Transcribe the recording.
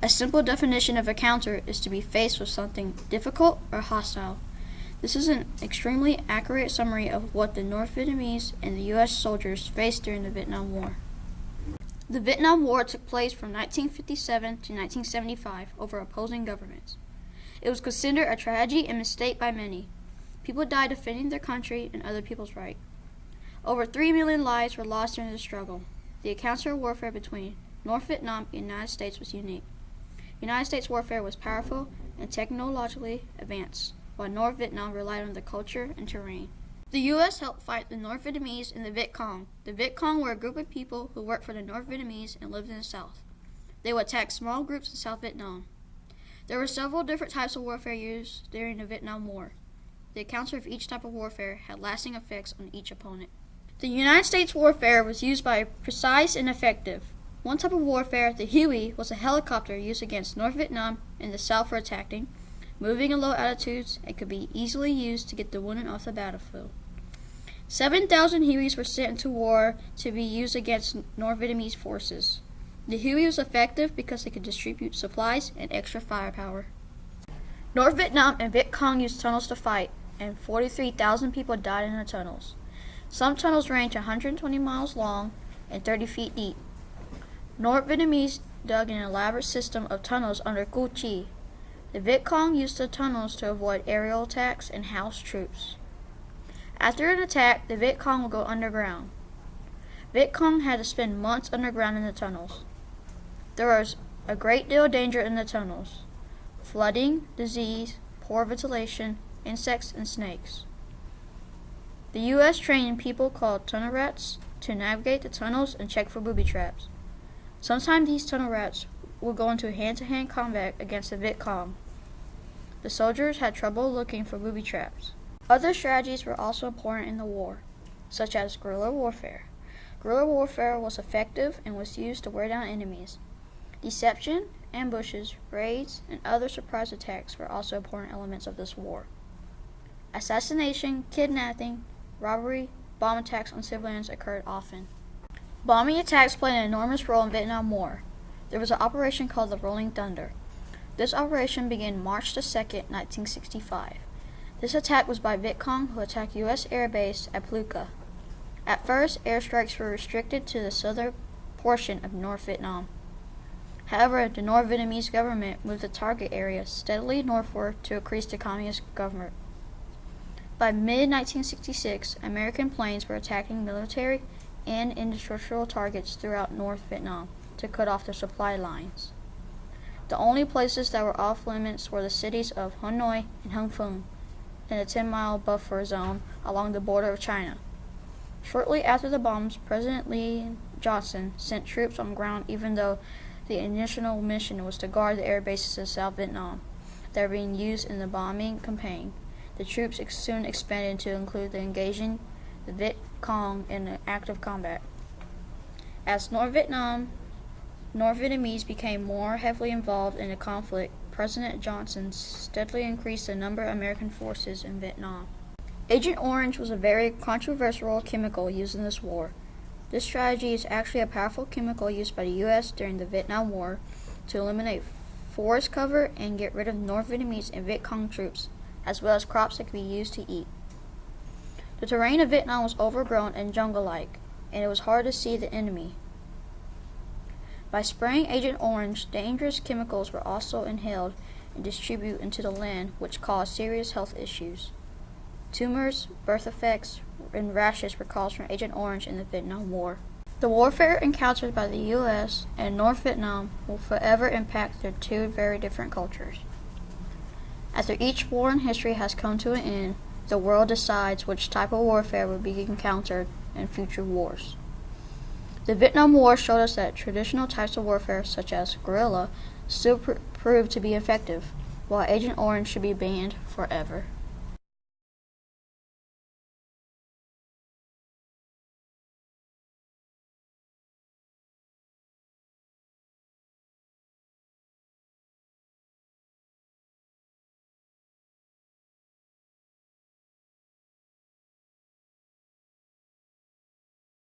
A simple definition of a counter is to be faced with something difficult or hostile. This is an extremely accurate summary of what the North Vietnamese and the U.S. soldiers faced during the Vietnam War. The Vietnam War took place from 1957 to 1975 over opposing governments. It was considered a tragedy and mistake by many. People died defending their country and other people's rights. Over 3 million lives were lost during the struggle. The counter warfare between North Vietnam and the United States was unique. United States warfare was powerful and technologically advanced, while North Vietnam relied on the culture and terrain. The U.S. helped fight the North Vietnamese and the Viet Cong. The Viet Cong were a group of people who worked for the North Vietnamese and lived in the South. They would attack small groups in South Vietnam. There were several different types of warfare used during the Vietnam War. The encounter of each type of warfare had lasting effects on each opponent. The United States warfare was used by precise and effective. One type of warfare, the Huey, was a helicopter used against North Vietnam and the South for attacking, moving at low altitudes, and could be easily used to get the wounded off the battlefield. 7,000 Hueys were sent into war to be used against North Vietnamese forces. The Huey was effective because it could distribute supplies and extra firepower. North Vietnam and Viet Cong used tunnels to fight, and 43,000 people died in the tunnels. Some tunnels range 120 miles long and 30 feet deep. North Vietnamese dug an elaborate system of tunnels under Cu Chi. The Viet Cong used the tunnels to avoid aerial attacks and house troops. After an attack, the Viet Cong would go underground. Viet Cong had to spend months underground in the tunnels. There was a great deal of danger in the tunnels: flooding, disease, poor ventilation, insects, and snakes. The U.S. trained people called tunnel rats to navigate the tunnels and check for booby traps. Sometimes these tunnel rats would go into hand-to-hand combat against the Viet Cong. The soldiers had trouble looking for booby traps. Other strategies were also important in the war, such as guerrilla warfare. Guerrilla warfare was effective and was used to wear down enemies. Deception, ambushes, raids, and other surprise attacks were also important elements of this war. Assassination, kidnapping, robbery, bomb attacks on civilians occurred often. Bombing attacks played an enormous role in the Vietnam War. There was an operation called the Rolling Thunder. This operation began March 2, 1965. This attack was by Viet Cong, who attacked U.S. air base at Ploquet. At first, airstrikes were restricted to the southern portion of North Vietnam. However, the North Vietnamese government moved the target area steadily northward to increase the communist government. By mid-1966, American planes were attacking military and industrial targets throughout North Vietnam to cut off their supply lines. The only places that were off limits were the cities of Hanoi and Hung Phung in a 10-mile buffer zone along the border of China. Shortly after the bombs, President Lee Johnson sent troops on ground, even though the initial mission was to guard the air bases in South Vietnam that were being used in the bombing campaign. The troops soon expanded to include the engaging the Viet Cong in active combat. As North Vietnamese became more heavily involved in the conflict, President Johnson steadily increased the number of American forces in Vietnam. Agent Orange was a very controversial chemical used in this war. This strategy is actually a powerful chemical used by the U.S. during the Vietnam War to eliminate forest cover and get rid of North Vietnamese and Viet Cong troops, as well as crops that could be used to eat. The terrain of Vietnam was overgrown and jungle-like, and it was hard to see the enemy. By spraying Agent Orange, dangerous chemicals were also inhaled and distributed into the land, which caused serious health issues. Tumors, birth defects, and rashes were caused from Agent Orange in the Vietnam War. The warfare encountered by the U.S. and North Vietnam will forever impact their two very different cultures. After each war in history has come to an end, the world decides which type of warfare will be encountered in future wars. The Vietnam War showed us that traditional types of warfare, such as guerrilla, still proved to be effective, while Agent Orange should be banned forever.